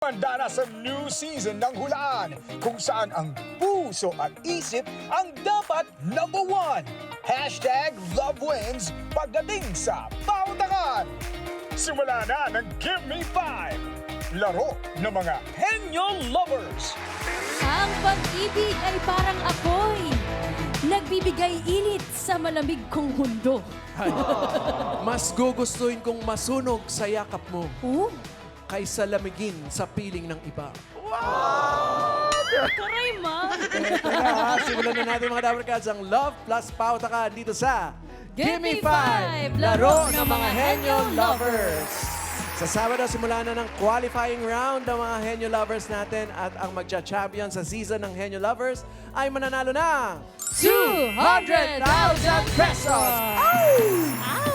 Handa na sa new season ng hulaan kung saan ang puso at isip ang dapat number one. Hashtag Love Wins pagdating sa pautakan. Simula na ng Give Me 5, laro ng mga henyo lovers. Ang pag-ibig ay parang apoy. Nagbibigay init sa malamig kong mundo. Mas gugustuhin kong masunog sa yakap mo Oh, kaysa lamigin sa piling ng iba. karay ma. Kaya simulan na natin mga Dabber Cats ang Love plus Pautakan dito sa Give Me 5, Laro ng mga Henyo Lovers. Sa Sabado, simula na ng qualifying round ng mga Henyo Lovers natin at ang magcha-champion sa season ng Henyo Lovers ay mananalo ng 200,000 pesos! Ow!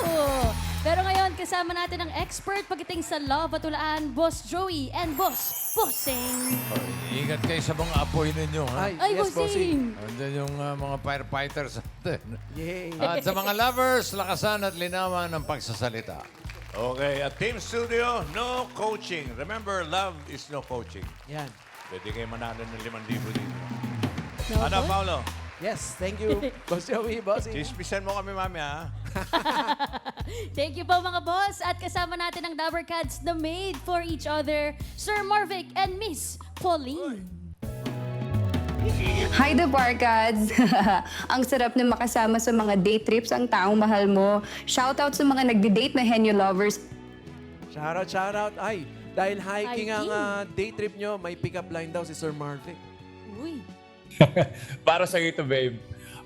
Pero ngayon, kasama natin ang expert pagdating sa love at hulaan, Boss Joey and Boss Bossing. Ingat kayo sa mga apoy ninyo, ha? Ay, yes, Bossing! Andiyan yung mga firefighters natin. Yay! At sa mga lovers, lakasan at linawan ng pagsasalita. Okay, at Team Studio, no coaching. Remember, love is no coaching. Yan. Pwede kayo manalo ng 5,000 dito. No, Ano, boss? Paolo? Yes, thank you, Boss Joey, Bossing. Chismisan mo kami, mami, ha? Thank you po mga boss. At kasama natin ang Dabber Cats na made for each other, Sir Marvic and Miss Pauline. Hi, The Barkads! Ang sarap na makasama sa mga date trips ang taong mahal mo. Shoutout sa mga nagde-date na henyo lovers. Shoutout. Ay, dahil hiking ang Hiking. day trip nyo, may pick-up line daw si Sir Marvic. Uy. Para sa ito, babe.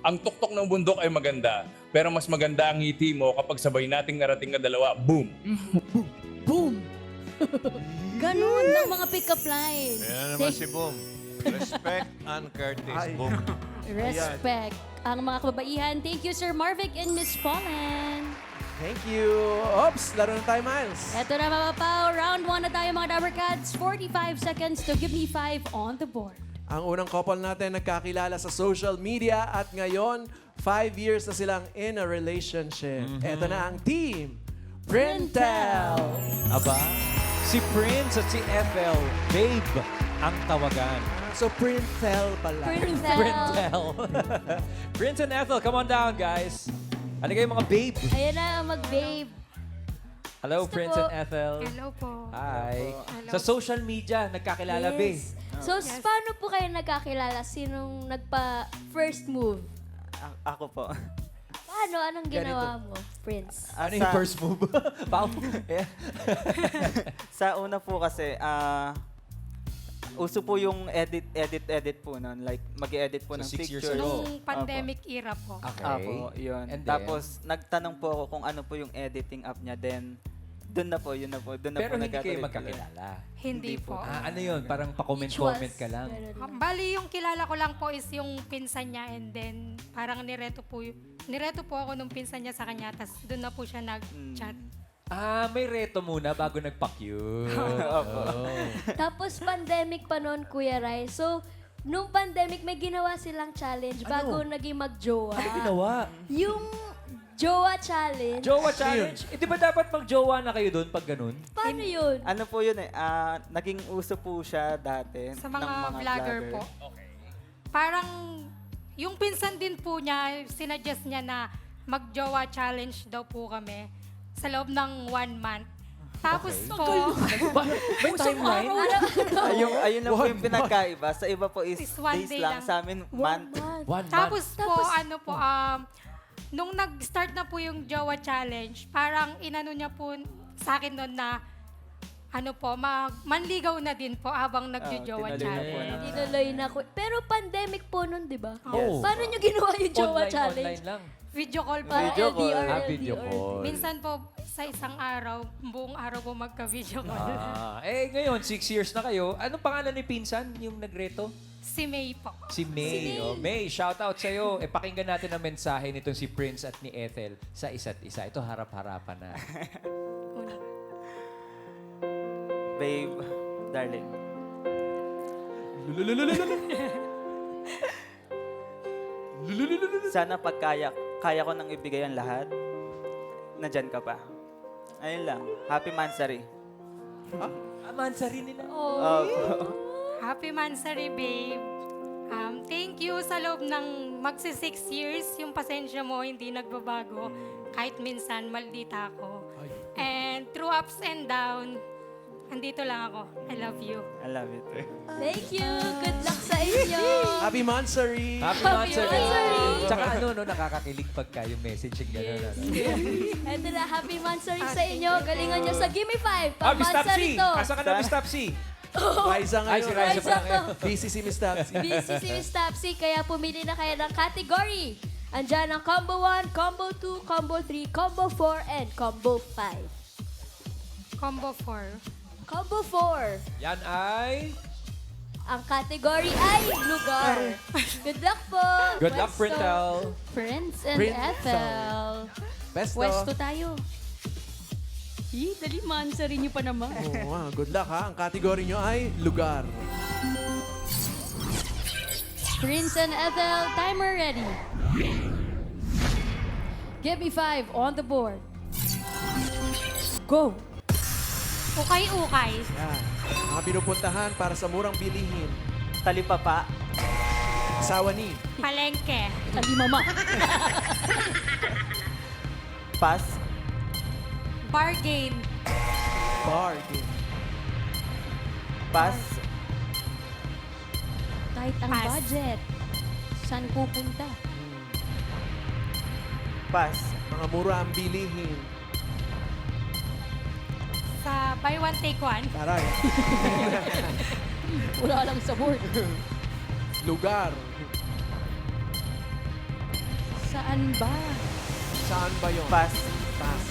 Ang tuktok ng bundok ay maganda, pero mas maganda ang ngiti mo kapag sabay nating narating na dalawa, boom! Boom! Ganun ng mga pick-up line. Ayan naman si Boom. Respect and courtesy. Ay. Boom. Respect ang mga kababaihan. Thank you, Sir Marvic and Miss Pauline. Thank you. Oops, laro na tayo, Miles. Eto na mga pao, round 1 na tayo mga Dabber Cats. 45 seconds to give me 5 on the board. Ang unang couple natin nagkakilala sa social media at ngayon, 5 years na silang in a relationship. Eto na ang team, Printel. Aba, si Prince at si Ethel, babe, ang tawagan. So Printel pala. Printel. Printel. Prince and Ethel, come on down, guys. Ano kayo mga babe? Ayan na, mag-babe. Hello, Gusto Prince po. and Ethel. Hello po. Hi. Hello. Sa social media, nagkakilala, babe. Yes. So, paano po kayo nagkakilala? Sinong nagpa-first move? Ako po. Paano? Anong ginawa mo, Prince? Ano yung first move? Paano? Yeah. Sa una po kasi, uso po yung edit po nun. Like, mag-edit po So, ng 6 years pictures. ago. Nung pandemic era po. Okay. Apo, yun. And then? Tapos, nagtanong po ako kung ano po yung editing app niya. Then, doon na po, yun na po. Doon na Pero po hindi kayo nagkatuloy-tuloy. magkakilala. Hindi po. Ano yun? Parang pa-comment-comment ka lang. Bali, yung kilala ko lang po is yung pinsan niya and then parang nireto po ako nung pinsan niya sa kanya tapos doon na po siya nag-chat. Ah, may reto muna bago nagpa-cute. Tapos, pandemic pa noon, Kuya Rai. So, nung pandemic, may ginawa silang challenge bago naging mag-jowa. Ano ginawa? Yung jowa challenge. Jowa challenge? Eh, di ba dapat mag-jowa na kayo doon pag ganun? Paano yun? Ano po yun eh, naging uso po siya dati Sa ng mga vlogger po. Parang yung pinsan din po niya, sinuggest niya na mag-jowa challenge daw po kami sa loob ng 1 month. Tapos po, May timeline? Ayun na po yung pinagkaiba. Sa iba po is Is one days day lang. lang. Sa amin, 1 month. month. 1 month. tapos po, nung nag-start na po yung jowa challenge, parang inano niya po sa akin noon na manligaw na din po habang nagjo-jowa tinuloy na po challenge. na. Tinuloy na ko. Pero pandemic po nun, di ba? Yes. Paano nyo ginawa yung jowa challenge? Online lang. Video call po. Para Video LDR, call. Video LDR. call. Minsan po, sa isang araw, buong araw po magka-video call. Ngayon, 6 years na kayo. Anong pangalan ni Pinsan, yung nagreto? Si May po. Si May. Oh, May, shout out sa'yo. Pakinggan natin ang mensahe nitong si Prince at ni Ethel sa isa't isa. Ito, harap-harapan na. Babe, darling. Sana kaya ko nang ibigay ang lahat. Nandyan ka pa. Ayun lang. Happy Mansari. Mansari nila. Happy Mansari, babe. Thank you sa loob ng magsi 6 years. Yung pasensya mo hindi nagbabago. Kahit minsan, maldita ako. And through ups and down, andito lang ako. I love you. I love it. Thank you. Good luck sa inyo. Happy Mansari! Happy Happy Mansari! Mansari! Tsaka nakakakilig pagka yung message yung gano'n. Ito na, happy Mansari sa inyo. Galingan nyo sa Gimme 5. Ah, Miss Pang-Mansari Tapsi! to. Asa ka na, Miss Tapsi? Raisa Ay, si ngayon. Raisa Raisa pa lang. to. Busy si Miss Tapsi. Busy si Miss Tapsi, kaya pumili na kayo ng category. Andyan ang Combo 1, Combo 2, Combo 3, Combo 4, and Combo 5. Combo 4. Combo 4. Yan ay... Ang category ay lugar. Good luck po. Good luck, Pwesto. Printel. Prince and Prince. Ethel. Pesto. Pwesto tayo. Dali, Mansari nyo pa naman. Oh, good luck ha. Ang kategory nyo ay lugar. Prince and Ethel, timer ready. Give me 5 on the board. Go. Ukay-ukay. Yan. Mga pinupuntahan para sa murang bilihin. Talipapa. Asawa ni. Palengke. Ali mama. Pass. Bargain. Bargain. Pass. Kahit ang Pass. budget. Saan pupunta? Pass. Mga mura ang bilihin. Sa buy one, take one. Taray. Wala lang sa board. Lugar. Saan ba? Saan ba yun? Pass. Pass.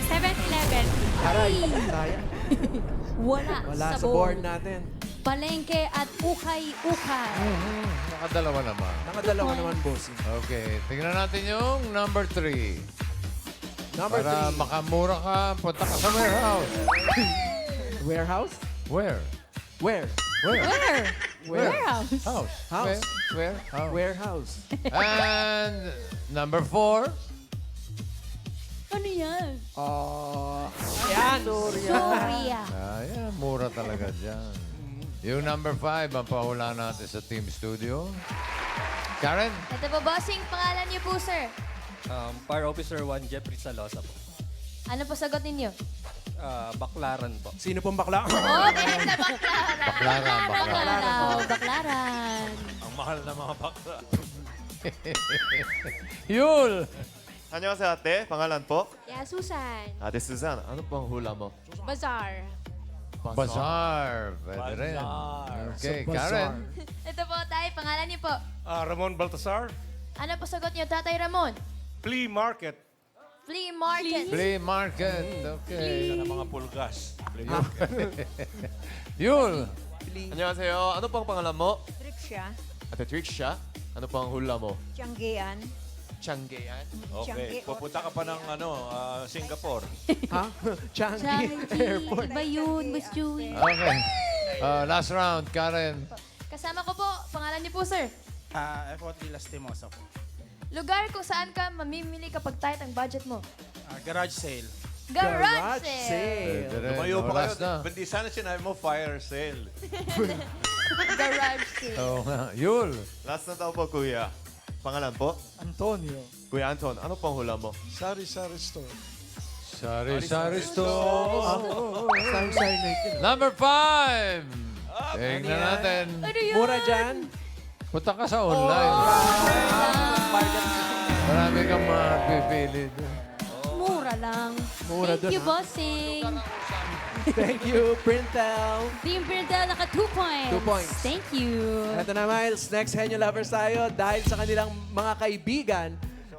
7-Eleven. Taray. Taray. Wala, Wala sa board natin. Palengke at ukay-ukay. Nakadalawa naman. Nakadalawa naman, bossing. Okay, tingnan natin yung number 3. Number Para 3. makamura ka, punta ka sa warehouse. Warehouse? Where? Where? Where? Where? Where? Warehouse. House. House. Where? House. Warehouse. And number 4. Ano yan? Yan. Soria. Ayan, mura talaga dyan. Yung number 5, ang pahula natin sa Team Studio. Karen? Ito po, bossing. Pangalan niyo po, sir. Fire Officer 1, Jeffrey Salosa po. Ano po sagot ninyo? Baklaran po. Sino pong bakla? Okay, sa Baklaran. Baklaran, Baklaran. Baklaran. Ang mahal na mga bakla. Yul! 안녕하세요, ate. Pangalan po? Yeah, Susan. Ate Susan, ano pang hula mo? Bazaar. Bazaar. Pwede rin. Okay, Karen. Ito po, tay. Pangalan niyo po. Ramon Baltasar, Ano po sagot niyo, Tatay Ramon? Flea Market. Flea market. Flea market. Okay. Ng mga pulgas. Yul! 안녕하세요. Ano pang pangalan mo? Tricia. Ate Trixia, ano pang hula mo? Tianggean. Changgean? Okay, pupunta ka pa ng Singapore. Ha? Changi Airport. Iba yun, Miss Chewy. Okay. Last round, Karen. Kasama ko po, pangalan niyo po, sir. Efort de las Timosa po. Lugar kung saan ka mamimili kapag tight ang budget mo. Garage sale. Garage sale. Pwede rin. Tumayo pa kayo. Last na. Hindi sana sinabi mo fire sale. Garage sale. Oo nga. Yul! Last na tao po, kuya. Pangalan po? Antonio, Kuya Anton, ano pang hula mo? Sari-Sari Store. Sari-sari store. Sari-sari na ito. Number 5! Tingnan natin. Ano yun? Mura dyan. Punta ka sa online. Marami kang mapipili doon. Mura lang. Mura Thank dun, you, ha? bossing. Thank you, Printel. Team Printel, naka 2 points. 2 points. Thank you. Ito na, Miles. Next Henyo Lovers tayo. Dahil sa kanilang mga kaibigan,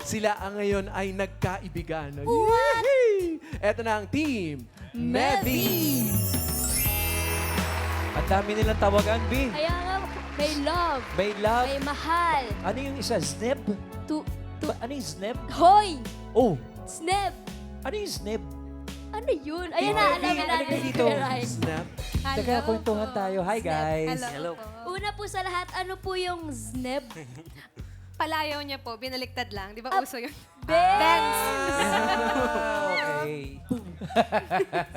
sila ang ngayon ay nagkaibigan. What? Ito na ang Team Mevi. Ang dami nilang tawagan, B. Kaya nga, may love, May love. may mahal. Ano yung isa? Sneb? Tu, Ano yung sneb? hoy! Oh, Snap! ano yung sneb? Ano yun? Ayan na, alam na Ano natin. dito? Right. Snap. Teka, kwentuhan tayo. Hi, guys. Una po sa lahat, ano po yung snap? palayaw niya po, binaliktad lang. Di ba uso yun? Benz! Okay.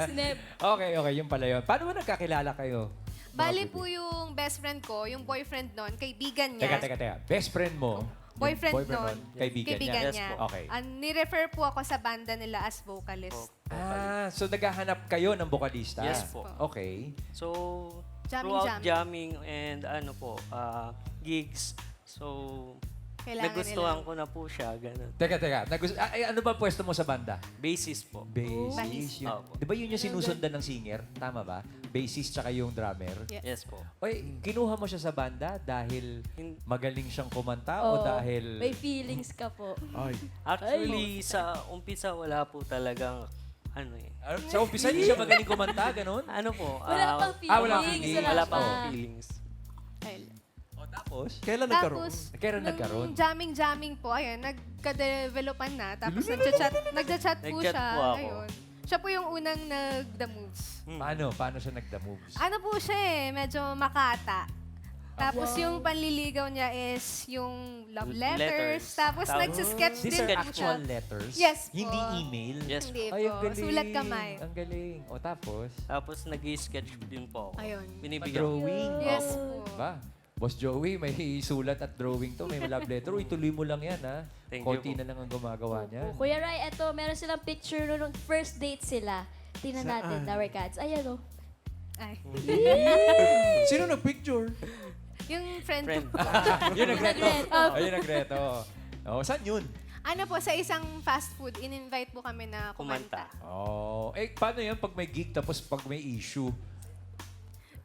Snap. Okay, yung pala yun. Paano ba nagkakilala kayo? Bali po yung best friend ko, yung boyfriend nun, kaibigan niya. Teka. Best friend mo? Boyfriend nun, Kaibigan niya? niya. Okay. Ni-refer po ako sa banda nila as vocalist. So naghahanap kayo ng bokalista? Yes po. Okay. So, Jamming, throughout jamming. jamming and gigs, so Kailangan nagustuhan nila. ko na po siya, ganun. Teka. Ano ba pwesto mo sa banda? Basis po. Bassist. Opo. Di ba yun yung sinusundan ng singer? Tama ba? Bassist tsaka yung drummer? Yes po. Oy, kinuha mo siya sa banda dahil magaling siyang kumanta o Oo. dahil... May feelings ka po. Ay. Actually, sa umpisa wala po talagang Sa umpisa, hindi siya magaling kumanta, ganun? ano po? Wala pang feelings. wala feelings. Wala pa. pang feelings. O tapos? Kailan nagkaroon? Kailan nagkaroon? Jamming po, ayun, nagka-developan na. Tapos nagchat po Nag-chat siya. po ako. Ayun. Siya po yung unang nag-the moves. Paano siya nag-the moves? Ano po siya medyo makata. Tapos yung panliligaw niya is yung love letters. Tapos nagsisketch These din are po actual siya. letters? Yes po. Hindi email? Yes Hindi Ay, ang po. galing. Sulat kamay. Ang galing. O tapos? Tapos nag-sketch din po ako. Ayun. Binibigyan. Drawing? Yes Opo. po. Ba? Boss Joey, may sulat at drawing to. May love letter. Ituloy mo lang yan, ha? Thank you Konti po. na lang ang gumagawa niyan. Kuya Rai, eto, meron silang picture nung first date sila. Tingnan natin, Tower Cats. Ayan o. Ay. Sino nag-picture? Yung friend Friend. ko. Yun nagreto. Nagreto. Ayun nagreto. Oh, saan yun? Ano po, sa isang fast food, in-invite po kami na kumanta. Oh, paano yan pag may gig tapos pag may issue?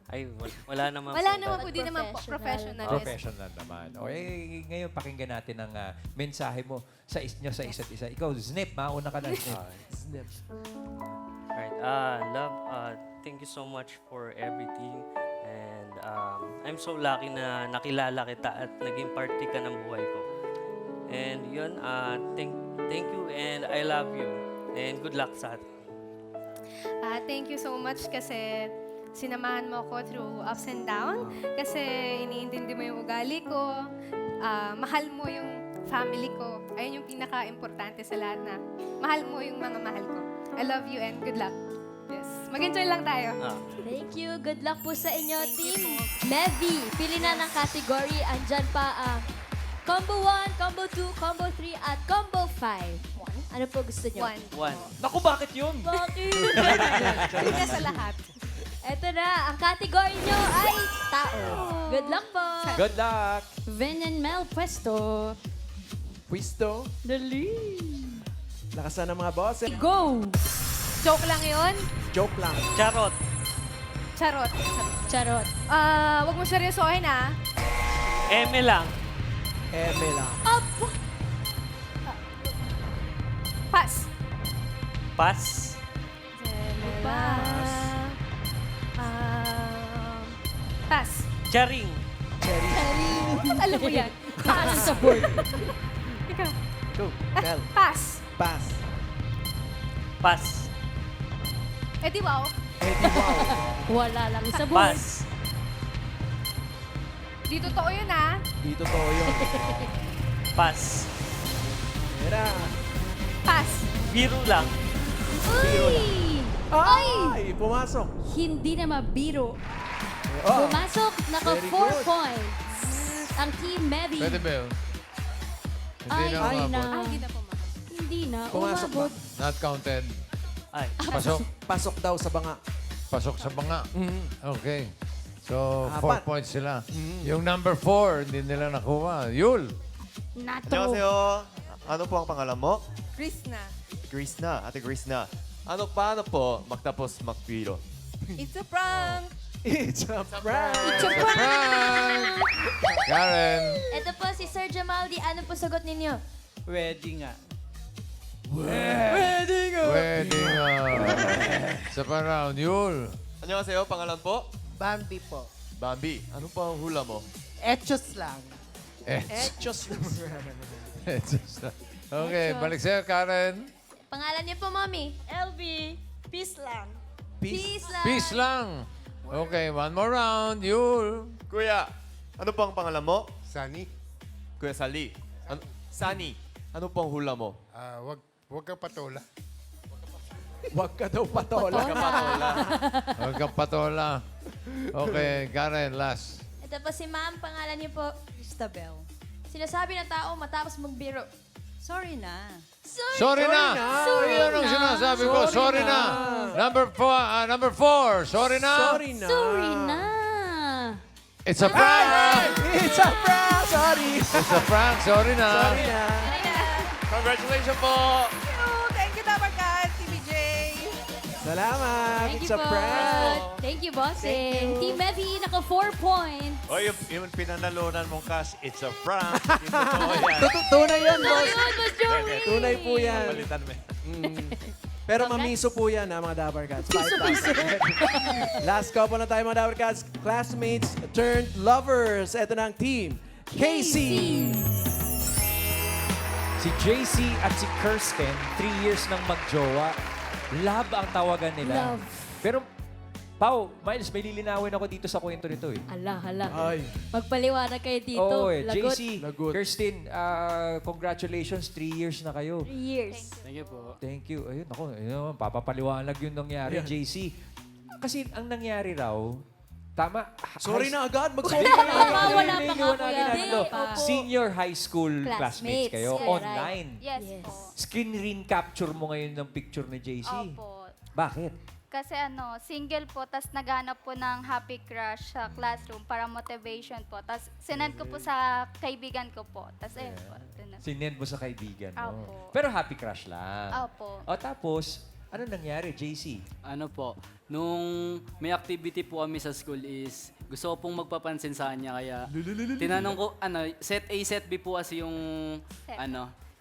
Ay, wala naman Wala po. naman po, di naman po Professional. professional. Professional naman. O ngayon pakinggan natin ang mensahe mo sa isa't isa. Ikaw, Snip, mauna ka na, Snip. Right. Love, thank you so much for everything. And I'm so lucky na nakilala kita at naging parte ka ng buhay ko. And yun, thank you and I love you. And good luck sa atin. Thank you so much kasi sinamahan mo ako through ups and down. Kasi iniintindi mo yung ugali ko. Mahal mo yung family ko. Ayun yung pinaka-importante sa lahat na mahal mo yung mga mahal ko. I love you and good luck. Yes. Mag-enjoy lang tayo. Thank you. Good luck po sa inyo, Team Mevi. Pili na ng category. Andyan pa ang Combo 1, Combo 2, Combo 3, at Combo 5. Ano po gusto nyo? One. Naku, bakit yun? Bakit? Hindi sa lahat. Eto na, ang category nyo ay tao. Good luck po. Good luck! Vin and Mel Puesto. Pwisto. Dali. Lakasan ng mga boses. Go! Joke lang yun. Joke lang. Charot. Charot. Charot. Wag mo seryosohin Eme lang. Eme lang. Pass. Pass. Pass. Charing. Alam mo yan. Pass sa board. Ikaw. Go. Mel. Pass. Pass. Pass. Eh di wow. Wala lang sa board. Pass. Di totoo yun Di totoo yun. Pass. Era. Pass. Biro lang. Uy! Ay! Pumasok. Hindi na mabiro. Oh. Pumasok, naka Very 4 good. points. Ang Team Mevi. Pwede ba yun? Hindi Ay, na hindi na. umabot. Hindi na pumasok. Hindi na. Pumasok ba? Umabot. Not counted. Ay. Pasok. Pasok daw sa banga. Pasok sa banga. Mhm. Okay. So, 4 Apat. points sila. Yung number 4, hindi nila nakuha. Yul! Nato. 안녕하세요. Ano po ang pangalan mo? Krishna. Krishna. Ate Krishna. Paano po magtapos magpiro? It's a prank. It's a prank. Frank! Karen! Ito po si Sir Jamaldi. Ano po sagot ninyo? Wedding nga. Wedding Wedding Sa pa-round, Yul! 안녕하세요. pangalan po? Bambi po. Bambi. Ano po ang hula mo? Etchos lang. Just Okay, balik sa'yo, Karen. Pangalan niyo po, Mommy? LB. Peace lang. Peace. Peace lang. Peace lang. Okay, one more round, Yul. Kuya, ano po ang pangalan mo? Sunny. Kuya Sali. Sunny, ano pong hula mo? Wag kang patola. Huwag ka daw patola. Huwag kang patola. Okay, Karen, last. Ito po si ma'am, pangalan niyo po, Christabel. Sinasabi ng tao matapos magbiro. Sorry na. Sorry na! Yun ang sinasabi ko. Sorry na! Number 4. Sorry na! Sorry na. Sorry na. It's a prank! It's a prank! Sorry. It's a prank. Sorry na! Sorry na. Congratulations po! Thank you, Dabarkad, TBJ. Salamat. Thank It's you a po. prank. Thank you, bossing. Team Mevy, naka 4 points. O yung pinanalunan mong cash, it's a prank. Hindi totoo yan. Tunay yan, So, boss. yun, Boss Joey. Tunay po yan. Palitan mo. Pero mamiso po yan, mga Dabber Cats. Last couple na tayo, mga Dabber Cats. Classmates turned lovers. Ito na ang team. Casey. Si JC at si Kirsten, 3 years nang magjowa. Love ang tawagan nila. Love. Pero, Pao, Miles, may lilinawin ako dito sa kwento nito eh. Hala. Ay. Magpaliwanag kayo dito. Oo eh. Lagot. JC, Lagot. Kirsten, congratulations, 3 years na kayo. 3 years. Thank you po. Thank you. Ayun, ako, ayun, papapaliwanag yung nangyari, Yeah. JC. Kasi ang nangyari raw, tama. Sorry na agad. Hindi Mag-sorry pa ka na. Wala pa nga, Liwanagin kuya. natin to. Opo. Senior high school classmates Classmates. kayo, Yeah, online. Yes, Yes. po. Screen capture mo ngayon ng picture ni JC. Opo. Bakit? Kasi single po, tas naghanap po ng happy crush sa classroom para motivation po. Tas sinend ko po sa kaibigan ko po. Tas ayun po. Dun na. Sinend mo sa kaibigan mo. Opo. Pero happy crush lang. Opo. O tapos, ano nangyari, JC? Ano po, nung may activity po kami sa school is gusto ko pong magpapansin sa kanya kaya tinanong ko set A set B po kasi yung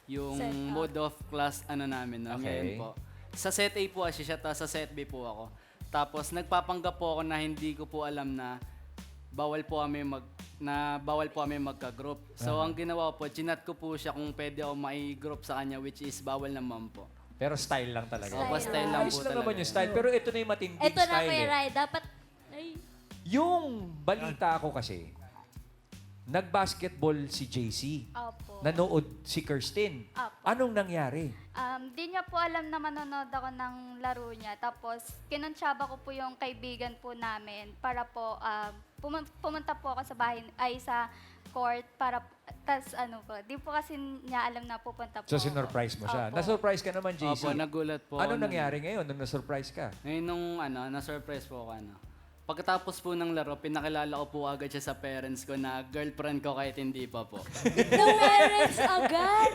yung Set A. mode of class namin no, Okay. ngayon po. Sa set A po kasi siya tapos sa set B po ako. Tapos nagpapanggap po ako na hindi ko po alam na bawal po kami magka-group. So ang ginawa ko po, chinat ko po siya kung pwede ako mai-group sa kanya which is bawal naman po. Pero style lang talaga. Opo, style lang Ayos po lang talaga. naman yung style. Pero ito na yung matinding Ito na, style Kuya eh. Rai. Dapat... Ay. Yung balita ko kasi, nag-basketball si JC. Opo. Nanood si Kirsten. Opo. Anong nangyari? Di niya po alam na manonood ako ng laro niya. Tapos, kinuntsaba ko po yung kaibigan po namin para po, pumunta po ako sa bahay, sa court para, di po kasi niya alam na pupunta po So, ako. sinurprise mo siya. Opo. Na-surprise ka naman, JC. Opo, nagulat po. Ano ako nangyari ngayon nung na-surprise ka? Ngayon nung na-surprise po ako Pagkatapos po ng laro, pinakilala ko po agad siya sa parents ko na girlfriend ko kahit hindi pa po. Parents agad.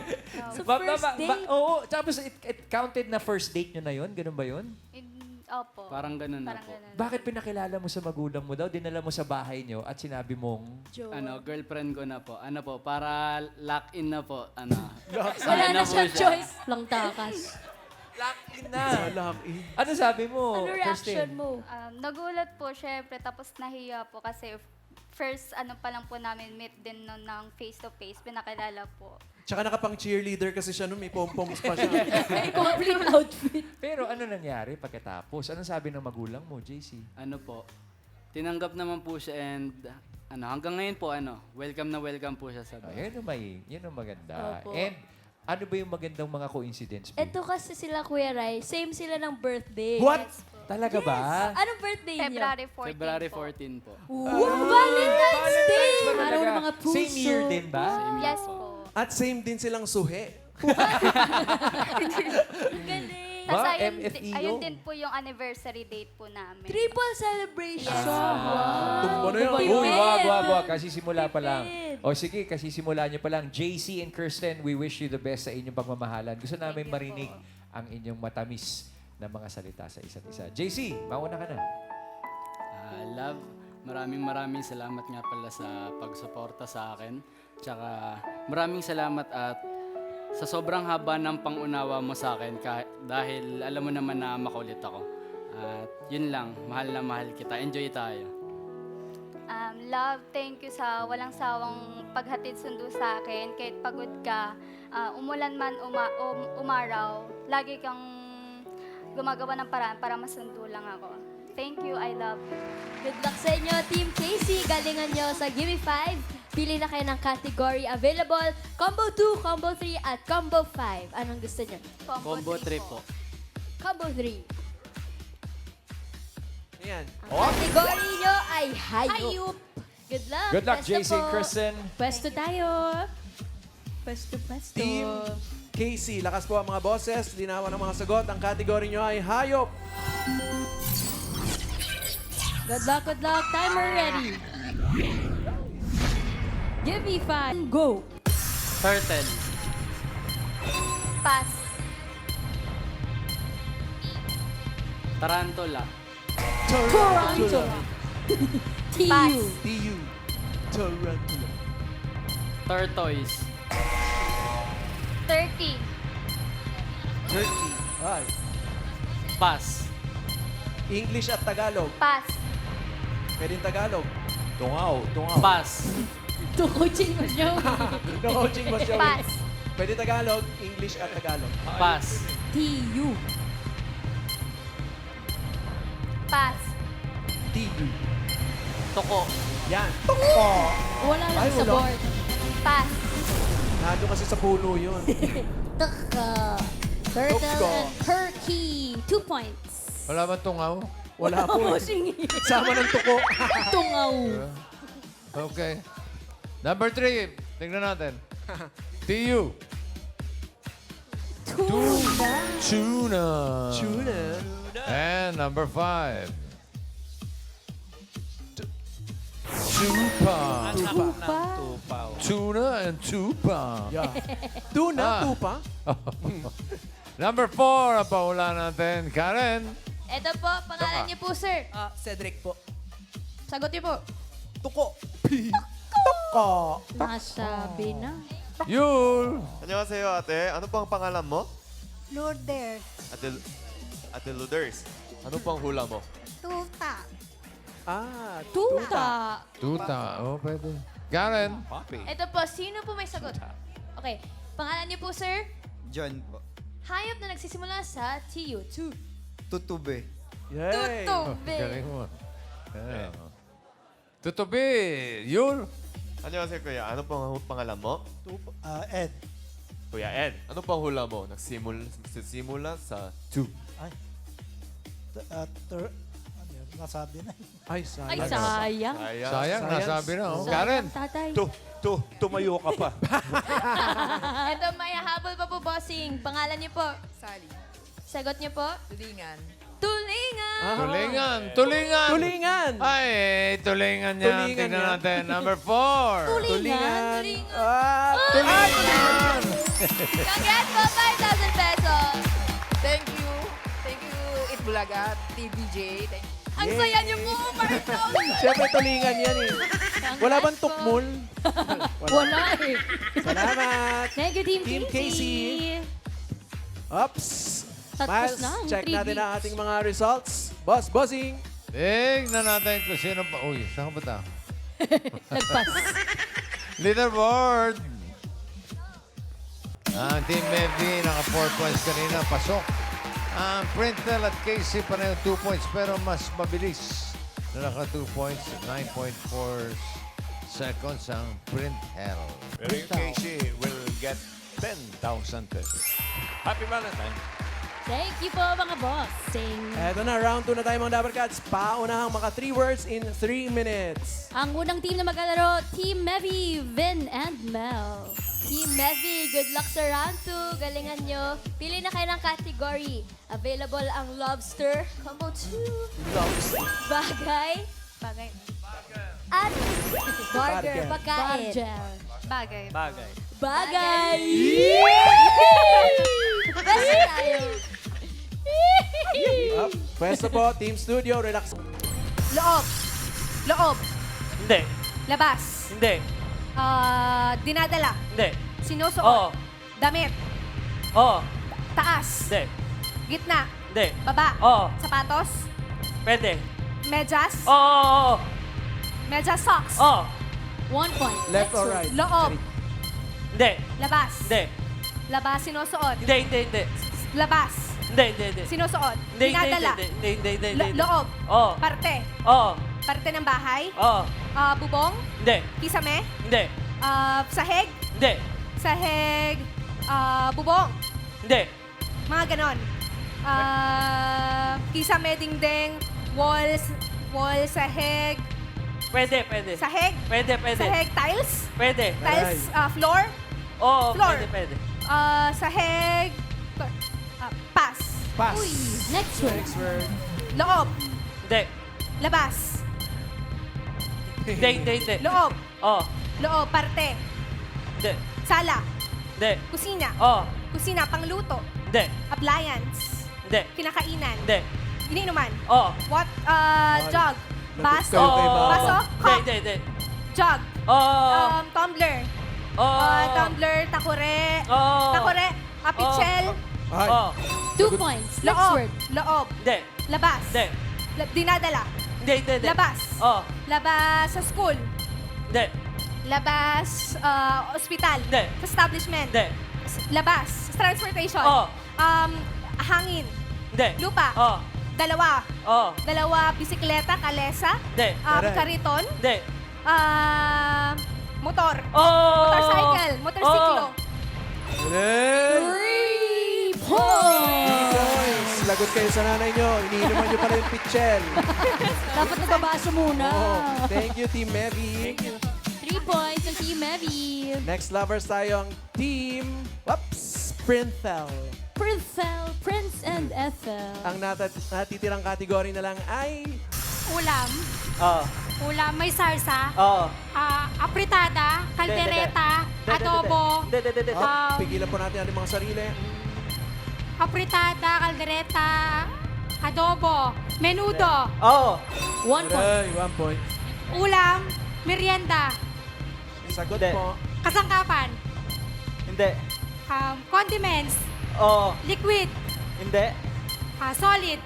Sa first date. Oo, tapos it counted na first date nyo na yun? Ganun ba yun? Opo. Parang ganun na Parang po. ganun. Bakit pinakilala mo sa magulang mo daw? Dinala mo sa bahay nyo at sinabi mong... Girlfriend ko na po. Para lock in na po. Wala na siyang choice. Lang takas. Lock-in na! Ano sabi mo, Ano reaction Kirsten? mo? Nagulat po, syempre. Tapos nahiya po kasi first pa lang po namin meet din nun ng face-to-face. Pinakilala po. Tsaka nakapang cheerleader kasi siya nun. May pom-poms pa siya. May complete outfit. Pero ano nangyari pagkatapos? Anong sabi ng magulang mo, JC? Tinanggap naman po siya and hanggang ngayon po welcome na welcome po siya sa bahay. Yan ang maganda. Opo. And ano ba yung magandang mga coincidence? babe? Ito kasi sila, Kuya Rai, same sila ng birthday. What? Talaga ba? Anong birthday niyo? February 14 February po. 14 po. Wow! Valentine's Day! ba Araw talaga? ng mga puso. Same year din ba? Yes po. At same din silang suhe. Galing. Tapos Ba? ayun, MFEO? ayun din po yung anniversary date po namin. Triple celebration. Tumba na yan. Uy, wag. Kasi simula pa lang. O sige, kasi simula nyo pa lang. JC and Kirsten, we wish you the best sa inyong pagmamahalan. Gusto namin marinig ang inyong matamis na mga salita sa isa't isa. JC, mauna ka na. Love, maraming salamat nga pala sa pagsuporta sa akin. Tsaka maraming salamat at sa sobrang haba ng pangunawa mo sa akin dahil alam mo naman na makulit ako. At yun lang, mahal na mahal kita. Enjoy tayo. Love, thank you sa walang sawang paghatid sundo sa akin. Kahit pagod ka, umulan man, umaraw, lagi kang gumagawa ng paraan para masundo lang ako. Thank you, I love you. Good luck sa inyo, Team Casey. Galingan nyo sa Gimme 5. Pili na kayo ng category available. Combo 2, Combo 3, at Combo 5. Anong gusto nyo? Combo 3 po. Combo 3. Ayan. Ang category nyo ay hayop. Good luck. Good luck, Pwesto JC po. and Kristen. Pwesto tayo. Pwesto. Team Casey, lakas po ang mga boses. Linawan ng mga sagot. Ang category nyo ay hayop. Good luck, good luck. Timer ready. Give me 5. Go. Turtle. Pass. Tarantula. Tarantula. Pass. TU. Tarantula. Tortoise. 30. Turkey. Ay. Pass. English at Tagalog. Pass. Pwedeng Tagalog. Tungaw. Pass. Tukuchin mo siya. No, Ching was showing. Pass. Pwede Tagalog, English at Tagalog. Pass. TU. Pass. TU. Toko. Yan. Wala lang Ay, sa wala. board. Pass. Nado kasi sa puno yun. Tuka. Turtle Tuka. and turkey. 2 points. Wala ba tungaw? Wala po. Sama ng tuko. Tungaw. Okay. Number 3. Tingnan natin. TU. Tuna. Tuna. And number 5. Tupa. Tuna and tupa. Yeah. Tuna, Ah. tupa. Number 4 ang pahula natin. Karen. Ito po, pangalan niyo po, sir. Cedric po. Sagot niyo po. Tuko. Tuko. Nasabi na. Yul. 안녕하세요, ate. Ano pang pangalan mo? Lourdes. Ate Luders. Ano pang hula mo? Tuta. Ah, Tuta. Tuta. Oh, pwede. Karen. Ito po, sino po may sagot? Okay. Pangalan niyo po, sir? John po. Hayop na nagsisimula sa TU. Tutube. Yay. Tutube. Galing mo. Yeah. Tutubi. Yul. 안녕하세요, kuya. Ano pang pangalan mo? Ed. Kuya Ed. Ano pang hula mo? Nagsimula sa 2. Nasabi na. Ay, sayang. Ay, sayang. Sayang, nasabi na. Oh. Karen. Tatay. Tumayo ka pa. Ito, may habol pa po, bossing. Pangalan niyo po? Sally. Sagot niyo po? Tulingan. Tulingan. Tulingan. Tulingan. Tulingan. Ay, tulingan niya. Tulingan Tingnan niya. natin. Number 4. Tulingan. Ah, Tulingan. Congrats po, 5,000 pesos. Thank you. Thank you, Itbulaga, TVJ. Thank you. Ang saya niyo po, 5,000. Siyempre, tulingan yan eh. Wala bang tukmol? Wala eh. Salamat. Thank you, Team Team Casey. Ups. Tapos Miles, na ang check 3 natin ang weeks. ating mga results. Bossing. Tingnan natin kung sino pa. Uy, saan ka ba ta? Nagpas. Leaderboard. Ang Team Mevy, naka 4 points kanina. Pasok. Ang Printel at Casey, pareho 2 points, pero mas mabilis. Naka 2 points, 9.4 seconds ang Printel. Pero yung Casey will get 10,000 pesos. Happy Valentine. Thank you po, mga bossing. Eto na, round 2 na tayo mga Dabber Cats. Paunahang maka 3 words in 3 minutes. Ang unang team na maglalaro, Team Mevy, Vin, and Mel. Team Mevy, good luck sa round 2. Galingan nyo. Pili na kayo ng category. Available ang lobster, combo 2. Lobster. Bagay. Bagay. At burger, Burger. pagkain. Bagay. Bagay. Bagay! Basta tayo. Up. Pwesto po, Team Studio, relax. Loob. Loob. Hindi. Labas. Hindi. Dinadala. Hindi. Sinusuot. Oo. Damit. Oo. Taas. Hindi. Gitna. Hindi. Baba. Oo. Sapatos. Pwede. Medyas. Oo. Medyas socks. Oo. 1 point. Left Next or one. right? Loob. Hindi. Labas. Hindi. Labas. Sinusuot. Hindi, hindi, hindi. Labas. Hindi, hindi, hindi. Sinusuot. Hindi, hindi, Dinadala. hindi, hindi, hindi, hindi, hindi. Loob. Oo. Parte. Oo. Parte ng bahay? Oo. Bubong? Hindi. Kisame? Hindi. Sahig? Hindi. Sahig? Bubong? Hindi. Mga ganon. Kisame, dingding, walls, sahig, Pwede, pwede. sahig? Pwede, pwede. Sahig, tiles? Pwede. Tiles, floor? Oo, Floor. pwede, pwede. Sahig, pass. Pass. Uy, next word. Next word. Loob, Hindi. labas. Hindi, hindi, hindi. Loob, Oo. loob, parte. Hindi. Sala, Hindi. kusina. Oo. Kusina, pangluto. Hindi. Appliance. Hindi. Kinakainan. Hindi. Iniinuman. Oo. What? Jug. Bas? kayo kay Mama. Baso? Hindi, Cup. hindi, hindi. Jug. Oo. Tumbler. Oo. Tumbler, takure. Oo. Takure. Pichel. Ay. Oo. 2 points. Next Loob. word. Loob. Hindi. Labas. Hindi. Dinadala. Hindi, hindi, hindi. Labas. Oo. Labas sa school. Hindi. Labas ospital. Hindi. Establishment. Hindi. Labas. Transportation. Oo. Hangin. Hindi. Lupa. Oo. Dalawa. Oo. Dalawa bisikleta, kalesa. Hindi. Kariton. Hindi. Motor. Oo. Motorcycle. Motorsiklo. Galing. 3 points. Boys, lagot kayo sa nanay nyo. Iniinuman nyo pala yung pitchel. Dapat nagbabaso muna. Oh, thank you, Team Mevi. 3 points ang Team Evie. Next lovers tayo ang Team Printhel. Prince and Ethel. Ang natitirang kategory na lang ay... Ulam. Oo. Ulam, may salsa. Oo. Apritada, kaldereta, adobo. Pigilan po natin ang mga sarili. Apritada, kaldereta, adobo, menudo. Oo. 1 point. Aray, 1 point. Ulam, merienda, Sagot Hindi. po. kasangkapan, Hindi. condiments, Oo. liquid, Hindi. solid,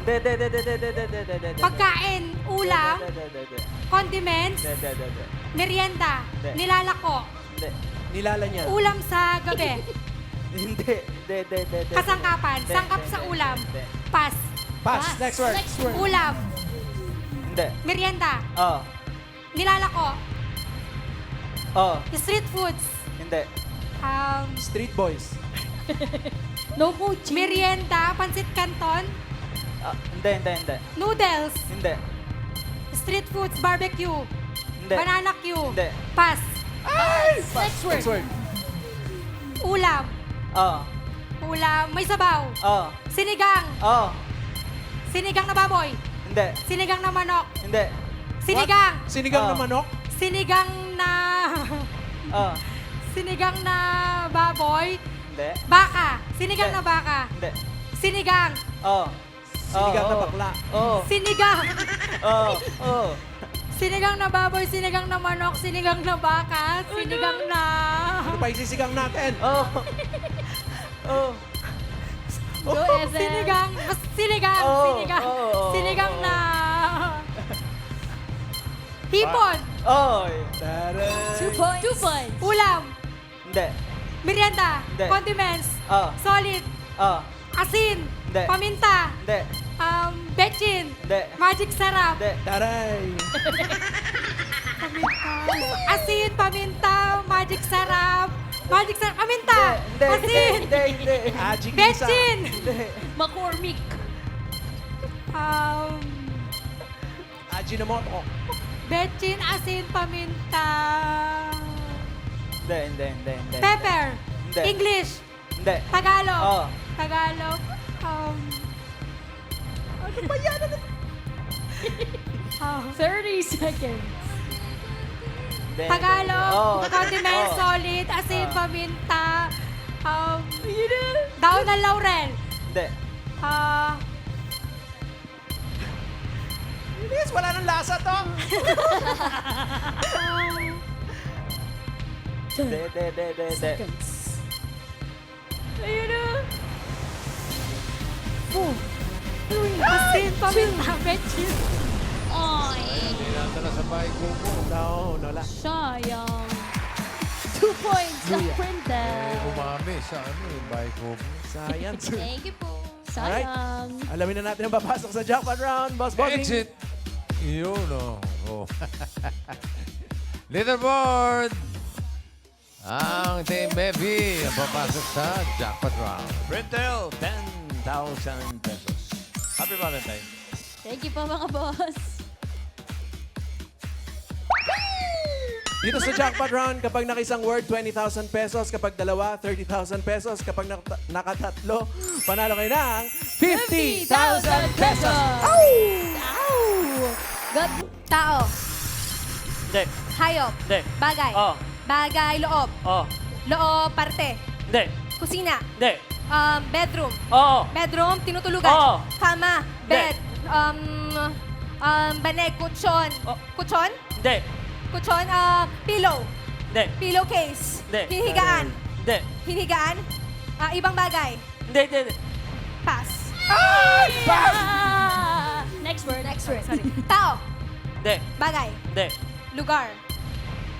Hindi, hindi, hindi, hindi, hindi, hindi, hindi, hindi. pagkain, ulam, Hindi, hindi, hindi. condiments, Hindi, hindi, hindi. merienda, Hindi. nilalako, Hindi. Nilala niya. ulam sa gabi, Hindi. Hindi, hindi, hindi, hindi. kasangkapan, Hindi, sangkap hindi, sa hindi, ulam, hindi. pass, Pass. Next word. Next word. ulam, Hindi. merienda, Oo. nilalako, Oo. street foods, Hindi. Street Boys. No coaching. merienda, pansit canton, Hindi, hindi, hindi. noodles, Hindi. street foods, barbecue, Hindi. banana queue, Hindi. pass, Next word. Next word. ulam, Oo. ulam, may sabaw, Oo. sinigang, Oo. sinigang na baboy, Hindi. sinigang na manok, Hindi. sinigang, Sinigang na manok? sinigang na, Oo. sinigang na baboy, Hindi. baka, sinigang Hindi. na baka, Hindi. sinigang, Oo. Sinigang na Oo. bakla. Oo. sinigang, Oo. Oo. sinigang na baboy, sinigang na manok, sinigang na baka, sinigang na, Ano pa isisigang natin? Oo. Oo. Go, Ethel. sinigang, sinigang, Oo. sinigang, Oo. sinigang na, hipon, Oo. Taray. 2 points. 2 points. ulam, Hindi. merienda, Hindi. condiments, Oo. solid, Oo. asin, Hindi. paminta, Hindi. bechin, Hindi. magic sarap, Hindi. Taray. asin, paminta, magic sarap, paminta, Hindi. asin, Hindi. Hindi. Ajing Lisa. bechin, Hindi. McCormick. Ajinomoto. bechin, asin, paminta, Hindi. Hindi. Hindi. Hindi. pepper, Hindi. English, Hindi. Tagalog, Oo. Tagalog, ano ba yan? 30 seconds. Hindi. Tagalog, Oo. condiment, Oo. solid, asin, paminta, daon ng laurel, Hindi. Bilis, wala nang lasa to. Hindi. Hindi. Hindi. Hindi. Hindi. Seconds. Ayun na. 4, 3, asin, paminta, bechin. Ay, Hindi natin na sa bahay ko po. No, wala. sayang. 2 points sa Printel. Umami sa yung bahay ko po. Science. Thank you po. Alright. Sayang. Alamin na natin ang papasok sa jackpot round. Boss Bossing. Exit! Yun, oh. Leaderboard! Ang Team Mevi ang papasok sa jackpot round. Printel, 10,000 pesos. Happy Valentine. Thank you po mga boss. Dito sa jackpot round, kapag nakisang word, 20,000 pesos. Kapag dalawa, 30,000 pesos. Kapag nakatatlo, panalo kayo ng 50,000 pesos! God. Tao. Hindi. Hayop. Hindi. Bagay. Oh. Bagay, loob. Oh. Loob, parte. Hindi. Kusina. Hindi. Bedroom. Oo. Bedroom, tinutulugan. Oo. Kama. Bed. Banig, kutsyon. Kutsyon? Hindi. Kutsyon, pillow. Hindi. Pillowcase. Hindi. Hinihigaan. Hindi. Hinihigaan. Ibang bagay. Hindi. Pass. Next word. Sorry. Tao. Hindi. Bagay. Hindi. Lugar.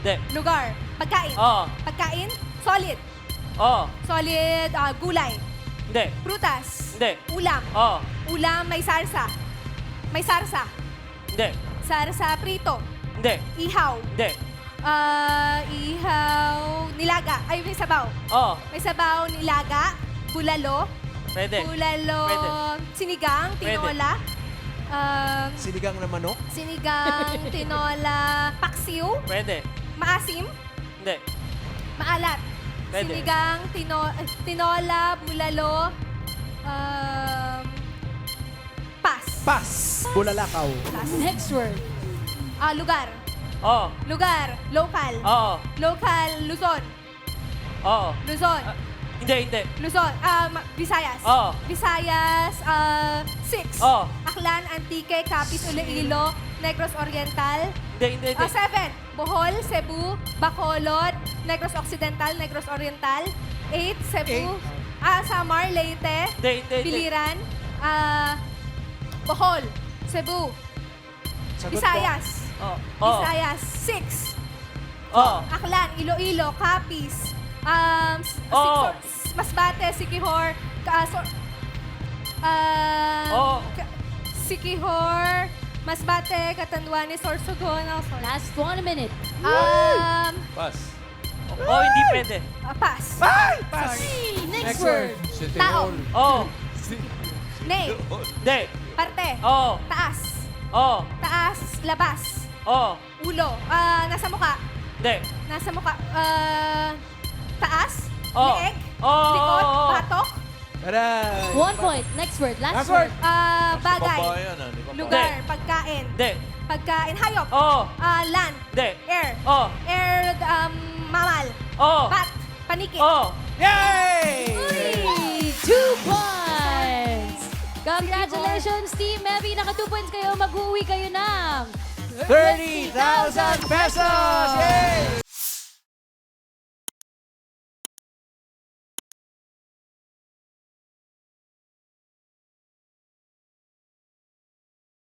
Hindi. Lugar. Pagkain. Oo. Pagkain. Solid. Oo. Solid, gulay. Hindi. Prutas. Hindi. Ulam. Oo. Ulam, may sarsa. May sarsa. Hindi. Sarsa, prito. Hindi. Ihaw. Hindi. Ihaw, nilaga. Ay, may sabaw. Oo. May sabaw, nilaga. Bulalo. Pwede. Bulalo. Pwede. Sinigang, Pwede. tinola. Sinigang na manok? Sinigang, tinola, paksiw. Pwede. Maasim. Hindi. Maalat. Pwede. Sinigang, tinola, bulalo. Pass. Pass! Bulalakaw. Next word. Lugar. Oo. Lugar. Local. Oo. Local. Luzon. Oo. Luzon. Hindi. Luzon. Visayas. Oo. Visayas. 6. Oo. Aklan, Antique, Capiz, Iloilo, Negros Oriental. Hindi. 7. Bohol, Cebu, Bacolod, Negros Occidental, Negros Oriental. 8. Cebu. Samar, Leyte. Hindi. Biliran. Bohol, Cebu. Sagot Visayas. Oo. Visayas. 6. Oo. Aklan, Iloilo, Capiz, Oo. Masbate, Siquijor, Siquijor, Masbate, Catanduanes, Sorsogon, Last 1 minute. Pass. Oo, hindi pwede. Pass. Sorry. Next word. Tao. Oo. Name. Hindi. Parte. Oo. Taas. Oo. Taas, labas. Oo. Ulo. Nasa mukha. Hindi. Nasa mukha. Taas. Oo. Leeg. Oo. Likod. Oo. Batok. Taray! 1 point. Next word. Last Last word. word. Bagay. Babayan, di ba? Lugar. Pagkain. Hindi. Pagkain. Hayop. Oo. Land. Hindi. Air. Oo. Air, mammal. Oo. Bat. Paniki. Oo. Yay! 2 points. Congratulations, Team Mevi. Naka 2 points kayo. Mag-uwi kayo ng 30,000 pesos! Yay!